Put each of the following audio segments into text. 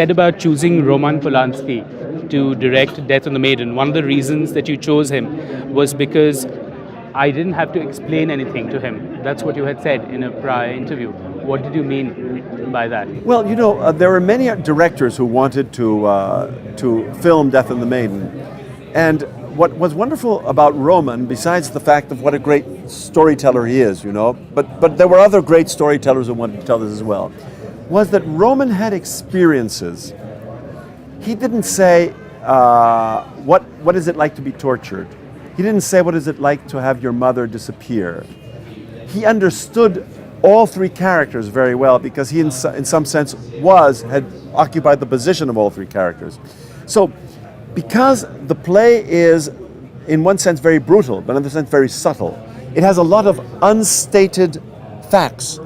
said about choosing Roman Polanski to direct Death on the Maiden. One of the reasons that you chose him was because I didn't have to explain anything to him. That's what you had said in a prior interview. What did you mean by that? Well, there were many directors who wanted to film Death on the Maiden. And what was wonderful about Roman, besides the fact of what a great storyteller he is, but there were other great storytellers who wanted to tell this as well, was that Roman had experiences. He didn't say, what is it like to be tortured? He didn't say, what is it like to have your mother disappear? He understood all three characters very well because he, in some sense, had occupied the position of all three characters. So, because the play is, in one sense, very brutal, but in another sense, very subtle, it has a lot of unstated facts.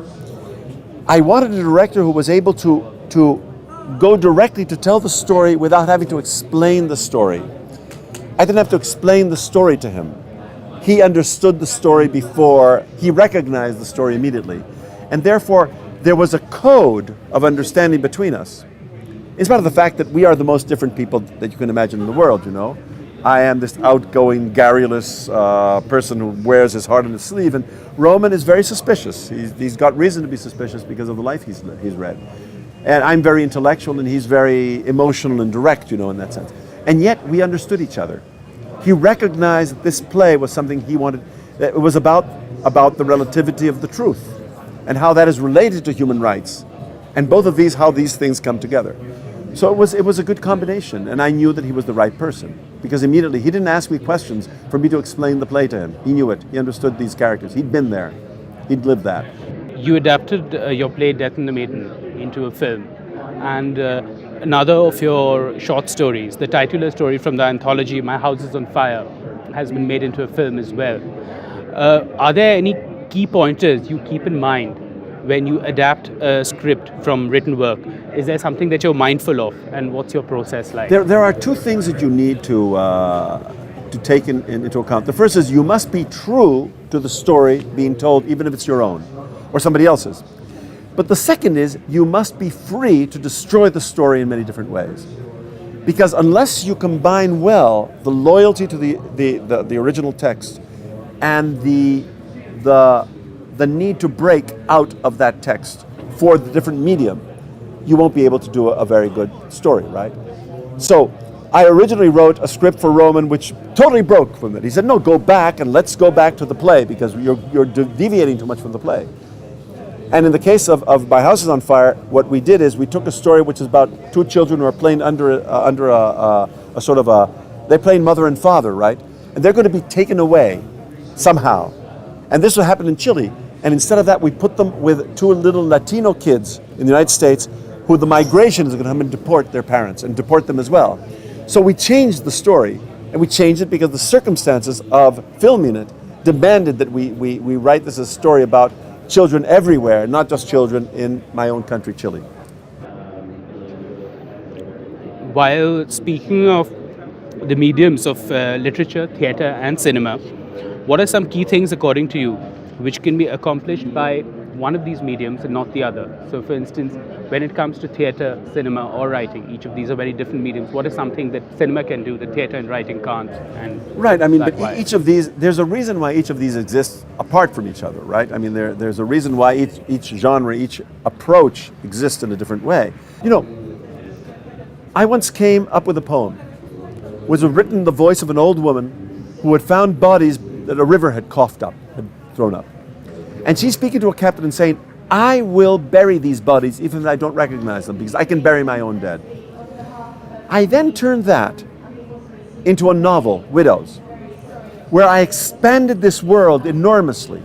I wanted a director who was able to go directly to tell the story without having to explain the story. I didn't have to explain the story to him. He understood the story before, he recognized the story immediately. And therefore, there was a code of understanding between us. In spite of the fact that we are the most different people that you can imagine in the world, I am this outgoing, garrulous person who wears his heart on his sleeve, and Roman is very suspicious. He's got reason to be suspicious because of the life he's read. And I'm very intellectual, and he's very emotional and direct, in that sense. And yet, we understood each other. He recognized that this play was something he wanted, that it was about the relativity of the truth, and how that is related to human rights, and both of these, how these things come together. So it was a good combination, and I knew that he was the right person, because immediately he didn't ask me questions for me to explain the play to him. He knew it. He understood these characters. He'd been there. He'd lived that. You adapted your play Death on the Maiden into a film, and another of your short stories, the titular story from the anthology My House is on Fire, has been made into a film as well. Are there any key pointers you keep in mind when you adapt a script from written work? Is there something that you're mindful of, and what's your process like? There are two things that you need to take into account. The first is you must be true to the story being told, even if it's your own or somebody else's. But the second is you must be free to destroy the story in many different ways. Because unless you combine well the loyalty to the original text and the need to break out of that text for the different medium, you won't be able to do a very good story, right? So I originally wrote a script for Roman which totally broke from it. He said, no, go back and let's go back to the play because you're deviating too much from the play. And in the case of My House is on Fire, what we did is we took a story which is about two children who are playing under a sort of they're playing mother and father, right? And they're going to be taken away somehow. And this will happen in Chile. And instead of that, we put them with two little Latino kids in the United States who the migration is going to come and deport their parents and deport them as well. So we changed the story, and we changed it because the circumstances of filming it demanded that we write this as a story about children everywhere, not just children in my own country, Chile. While speaking of the mediums of literature, theatre and cinema, what are some key things, according to you, which can be accomplished by one of these mediums and not the other? So, for instance, when it comes to theatre, cinema or writing, each of these are very different mediums. What is something that cinema can do that theatre and writing can't? And right, I mean, but each of these, there's a reason why each of these exists apart from each other, right? I mean, there's a reason why each genre, each approach exists in a different way. I once came up with a poem, which was written in the voice of an old woman who had found bodies that a river had coughed up, had thrown up. And she's speaking to a captain and saying, I will bury these bodies even if I don't recognize them because I can bury my own dead. I then turned that into a novel, Widows, where I expanded this world enormously.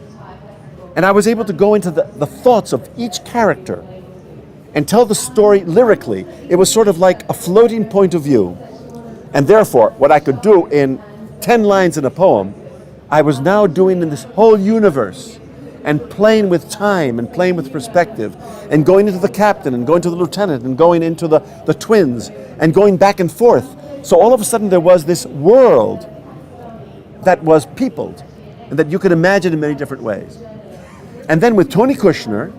And I was able to go into the thoughts of each character and tell the story lyrically. It was sort of like a floating point of view. And therefore, what I could do in 10 lines in a poem, I was now doing in this whole universe and playing with time and playing with perspective and going into the captain and going to the lieutenant and going into the twins and going back and forth. So all of a sudden there was this world that was peopled and that you could imagine in many different ways. And then with Tony Kushner,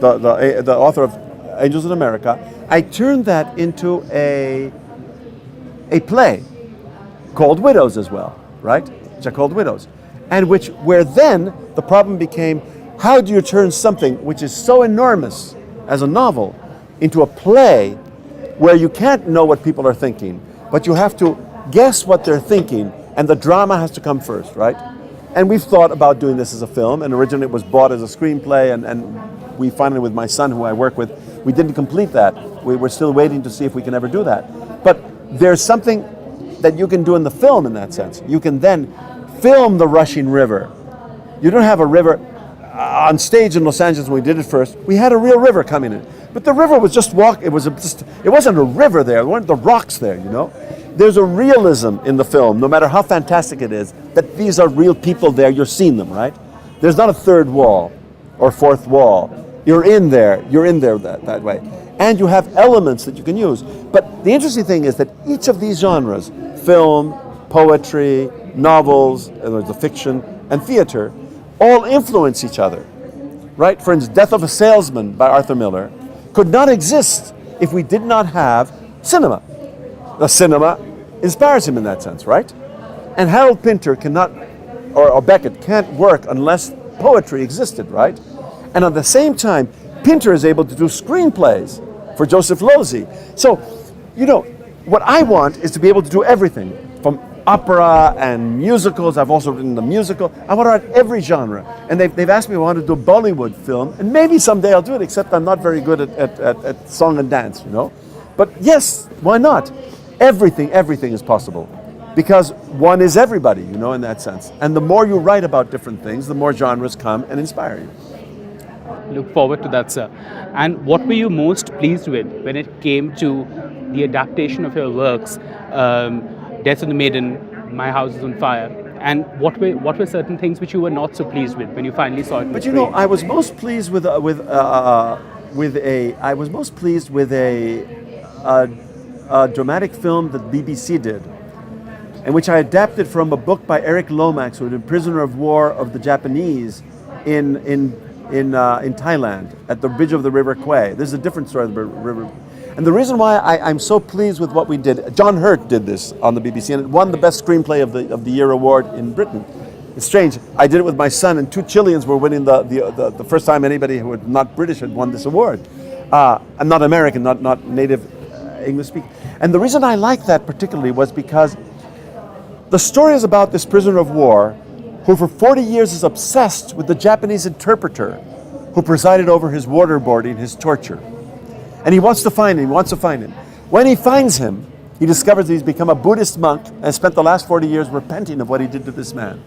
the author of Angels in America, I turned that into a play called Widows as well, right? Which I called Widows. And where then the problem became, how do you turn something which is so enormous as a novel into a play where you can't know what people are thinking, but you have to guess what they're thinking, and the drama has to come first, right? And we've thought about doing this as a film, and originally it was bought as a screenplay, and we finally, with my son, who I work with, we didn't complete that. We're still waiting to see if we can ever do that. But there's something that you can do in the film in that sense. You can then film the rushing river. You don't have a river on stage in Los Angeles when we did it first. We had a real river coming in, but the river was just it wasn't a river there. There weren't the rocks there, you know. There's a realism in the film, no matter how fantastic it is, that these are real people there. You're seeing them, right? There's not a third wall or fourth wall. You're in there that way. And you have elements that you can use. But the interesting thing is that each of these genres, film, poetry, novels, the fiction, and theater, all influence each other, right? For instance, Death of a Salesman by Arthur Miller could not exist if we did not have cinema. The cinema inspires him in that sense, right? And Harold Pinter cannot, or Beckett can't work unless poetry existed, right? And at the same time, Pinter is able to do screenplays for Joseph Losey. So, you know, what I want is to be able to do everything, from opera and musicals. I've also written a musical. I want to write every genre. And they've asked me if I want to do a Bollywood film, and maybe someday I'll do it, except I'm not very good at song and dance, you know? But yes, why not? Everything is possible, because one is everybody, you know, in that sense. And the more you write about different things, the more genres come and inspire you. Look forward to that, sir. And what were you most pleased with when it came to the adaptation of your works, Death of the Maiden, My House is on Fire, and what were certain things which you were not so pleased with when you finally saw it? But you know, I was most pleased with a dramatic film that BBC did, in which I adapted from a book by Eric Lomax, who had been prisoner of war of the Japanese in Thailand at the bridge of the River Kwai. This is a different story of the river. And the reason why I'm so pleased with what we did, John Hurt did this on the BBC, and it won the Best Screenplay of the Year award in Britain. It's strange. I did it with my son, and two Chileans were winning the first time anybody who was not British had won this award. I'm not American, not native English speaking. And the reason I like that particularly was because the story is about this prisoner of war who for 40 years is obsessed with the Japanese interpreter who presided over his waterboarding, his torture. And he wants to find him, When he finds him, he discovers that he's become a Buddhist monk and spent the last 40 years repenting of what he did to this man.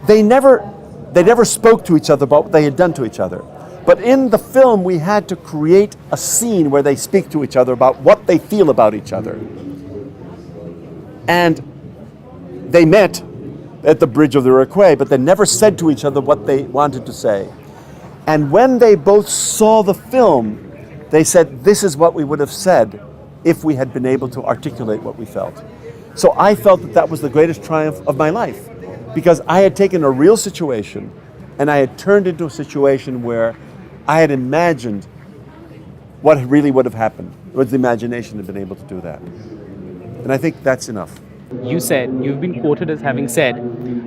They never spoke to each other about what they had done to each other. But in the film, we had to create a scene where they speak to each other about what they feel about each other. And they met at the bridge of the River Kwai, but they never said to each other what they wanted to say. And when they both saw the film, they said, this is what we would have said if we had been able to articulate what we felt. So I felt that that was the greatest triumph of my life, because I had taken a real situation and I had turned into a situation where I had imagined what really would have happened, with the imagination had been able to do that. And I think that's enough. You've been quoted as having said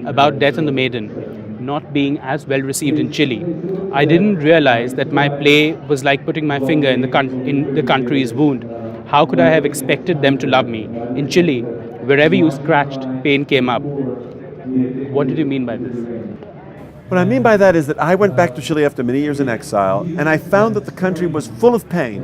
about Death and the Maiden not being as well received in Chile. I didn't realize that my play was like putting my finger in the country's wound. How could I have expected them to love me? In Chile, wherever you scratched, pain came up. What did you mean by this? What I mean by that is that I went back to Chile after many years in exile, and I found that the country was full of pain,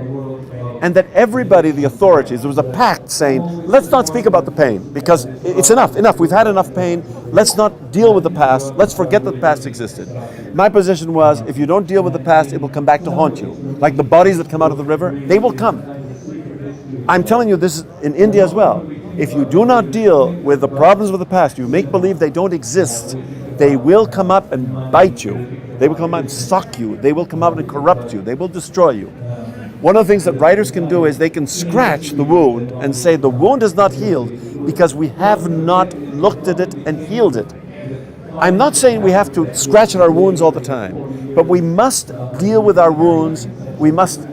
and that everybody, the authorities, there was a pact saying, let's not speak about the pain, because it's enough, we've had enough pain, let's not deal with the past, let's forget that the past existed. My position was, if you don't deal with the past, it will come back to haunt you. Like the bodies that come out of the river, they will come. I'm telling you this in India as well. If you do not deal with the problems of the past, you make believe they don't exist, they will come up and bite you. They will come out and suck you. They will come out and corrupt you. They will destroy you. One of the things that writers can do is they can scratch the wound and say the wound is not healed because we have not looked at it and healed it. I'm not saying we have to scratch at our wounds all the time, but we must deal with our wounds. We must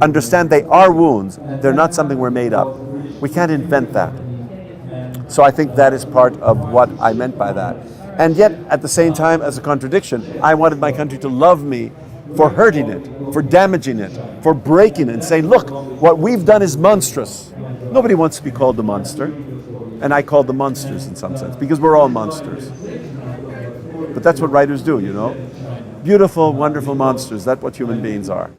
understand they are wounds. They're not something we're made up. We can't invent that. So I think that is part of what I meant by that. And yet, at the same time, as a contradiction, I wanted my country to love me for hurting it, for damaging it, for breaking it, and saying, look, what we've done is monstrous. Nobody wants to be called the monster. And I called them monsters in some sense, because we're all monsters. But that's what writers do, you know? Beautiful, wonderful monsters. That's what human beings are.